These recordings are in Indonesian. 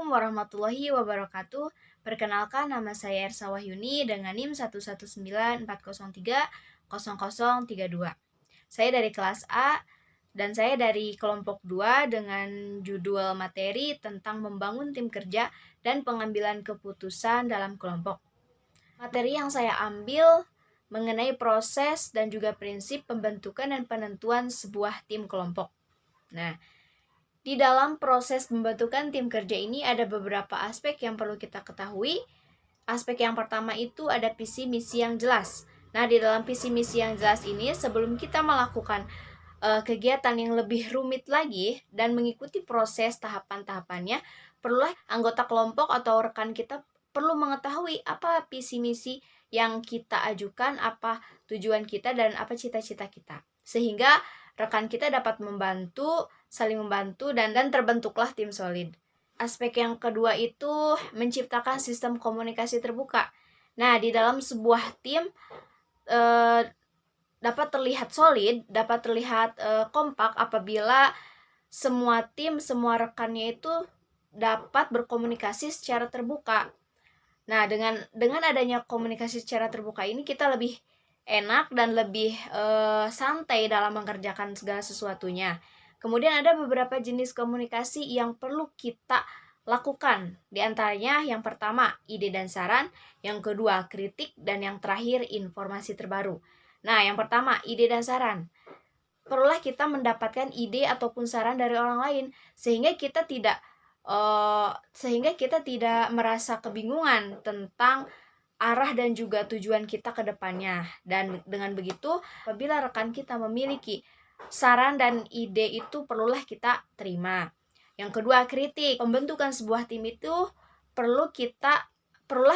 Assalamualaikum warahmatullahi wabarakatuh. Perkenalkan, nama saya Ersa Wahyuni dengan NIM 11940300032. Saya dari kelas A dan saya dari kelompok 2 dengan judul materi tentang membangun tim kerja dan pengambilan keputusan dalam kelompok. Materi yang saya ambil mengenai proses dan juga prinsip pembentukan dan penentuan sebuah tim kelompok. Nah, di dalam proses pembentukan tim kerja ini ada beberapa aspek yang perlu kita ketahui. Aspek yang pertama itu ada visi misi yang jelas. Nah, di dalam visi misi yang jelas ini, sebelum kita melakukan kegiatan yang lebih rumit lagi dan mengikuti proses tahapan-tahapannya, perlulah anggota kelompok atau rekan kita perlu mengetahui apa visi misi yang kita ajukan, apa tujuan kita, dan apa cita-cita kita. Sehingga rekan kita dapat saling membantu, dan terbentuklah tim solid. Aspek yang kedua itu menciptakan sistem komunikasi terbuka. Nah, di dalam sebuah tim dapat terlihat solid, dapat terlihat kompak apabila semua tim, semua rekannya itu dapat berkomunikasi secara terbuka. Nah, dengan adanya komunikasi secara terbuka ini, kita lebih enak dan lebih santai dalam mengerjakan segala sesuatunya. Kemudian ada beberapa jenis komunikasi yang perlu kita lakukan. Di antaranya yang pertama, ide dan saran, yang kedua, kritik, dan yang terakhir, informasi terbaru. Nah, yang pertama, ide dan saran. Perlulah kita mendapatkan ide ataupun saran dari orang lain sehingga kita tidak merasa kebingungan tentang arah dan juga tujuan kita ke depannya. Dan dengan begitu, apabila rekan kita memiliki saran dan ide itu perlulah kita terima. Yang kedua, kritik. Pembentukan sebuah tim itu perlulah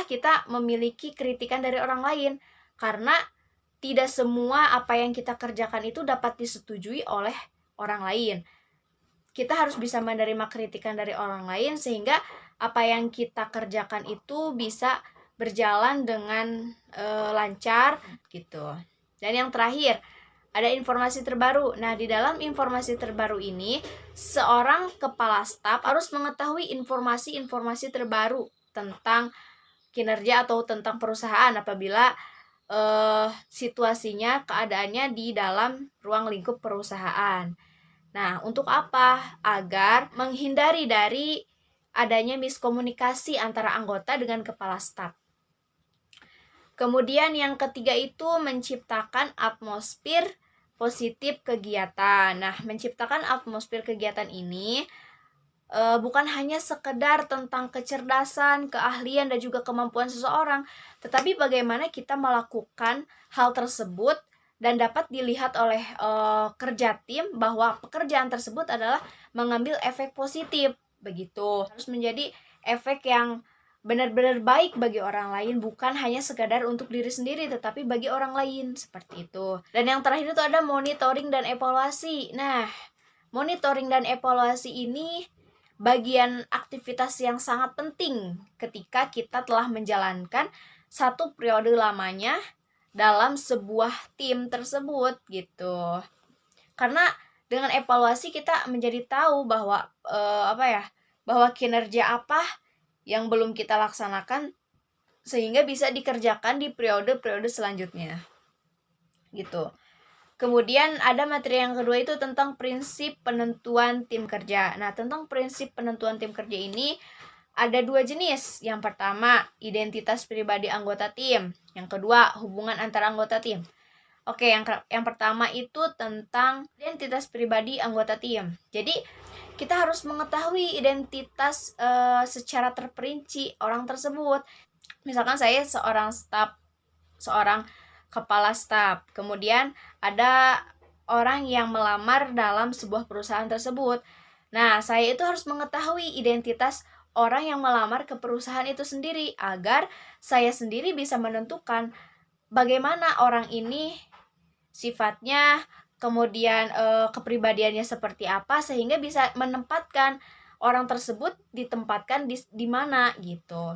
kita memiliki kritikan dari orang lain, karena tidak semua apa yang kita kerjakan itu dapat disetujui oleh orang lain. Kita harus bisa menerima kritikan dari orang lain sehingga apa yang kita kerjakan itu bisa berjalan dengan lancar gitu. Dan yang terakhir, ada informasi terbaru. Nah, di dalam informasi terbaru ini, seorang kepala staf harus mengetahui informasi-informasi terbaru tentang kinerja atau tentang perusahaan apabila situasinya, keadaannya di dalam ruang lingkup perusahaan. Nah, untuk apa? Agar menghindari dari adanya miskomunikasi antara anggota dengan kepala staf. Kemudian yang ketiga itu menciptakan atmosfer positif kegiatan. Nah, menciptakan atmosfer kegiatan ini bukan hanya sekedar tentang kecerdasan, keahlian, dan juga kemampuan seseorang, tetapi bagaimana kita melakukan hal tersebut dan dapat dilihat oleh kerja tim bahwa pekerjaan tersebut adalah mengambil efek positif. Begitu, harus menjadi efek yang benar-benar baik bagi orang lain, bukan hanya sekadar untuk diri sendiri tetapi bagi orang lain, seperti itu. Dan yang terakhir itu ada monitoring dan evaluasi. Nah, monitoring dan evaluasi ini bagian aktivitas yang sangat penting ketika kita telah menjalankan satu periode lamanya dalam sebuah tim tersebut gitu. Karena dengan evaluasi kita menjadi tahu bahwa bahwa kinerja apa yang belum kita laksanakan sehingga bisa dikerjakan di periode-periode selanjutnya. Gitu. Kemudian ada materi yang kedua itu tentang prinsip penentuan tim kerja. Nah, tentang prinsip penentuan tim kerja ini ada dua jenis. Yang pertama, identitas pribadi anggota tim. Yang kedua, hubungan antara anggota tim. Oke, yang pertama itu tentang identitas pribadi anggota tim. Jadi, kita harus mengetahui identitas secara terperinci orang tersebut. Misalkan saya seorang kepala staf. Kemudian ada orang yang melamar dalam sebuah perusahaan tersebut. Nah, saya itu harus mengetahui identitas orang yang melamar ke perusahaan itu sendiri agar saya sendiri bisa menentukan bagaimana orang ini sifatnya, kemudian kepribadiannya seperti apa sehingga bisa menempatkan orang tersebut ditempatkan di mana gitu.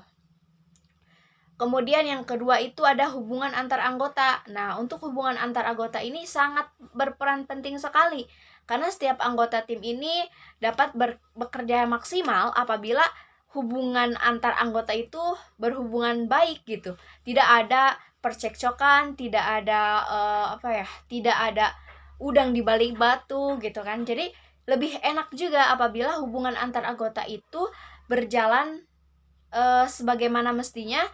Kemudian yang kedua itu ada hubungan antar anggota. Nah, untuk hubungan antar anggota ini sangat berperan penting sekali. Karena setiap anggota tim ini dapat bekerja maksimal apabila hubungan antar anggota itu berhubungan baik gitu. Tidak ada percekcokan, tidak ada tidak ada udang di balik batu gitu kan. Jadi lebih enak juga apabila hubungan antar anggota itu berjalan sebagaimana mestinya.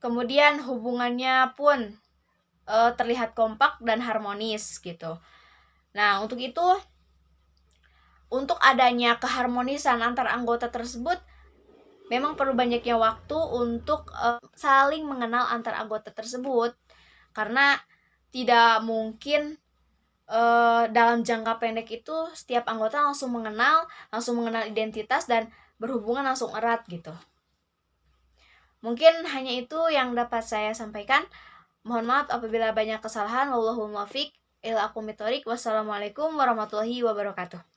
Kemudian hubungannya pun terlihat kompak dan harmonis gitu. Nah, untuk itu, untuk adanya keharmonisan antar anggota tersebut, memang perlu banyaknya waktu untuk saling mengenal antar anggota tersebut. Karena tidak mungkin dalam jangka pendek itu setiap anggota langsung mengenal identitas dan berhubungan langsung erat gitu. Mungkin hanya itu yang dapat saya sampaikan. Mohon maaf apabila banyak kesalahan. Wallahul muwaffiq ila aqwamit thoriq. Wassalamualaikum warahmatullahi wabarakatuh.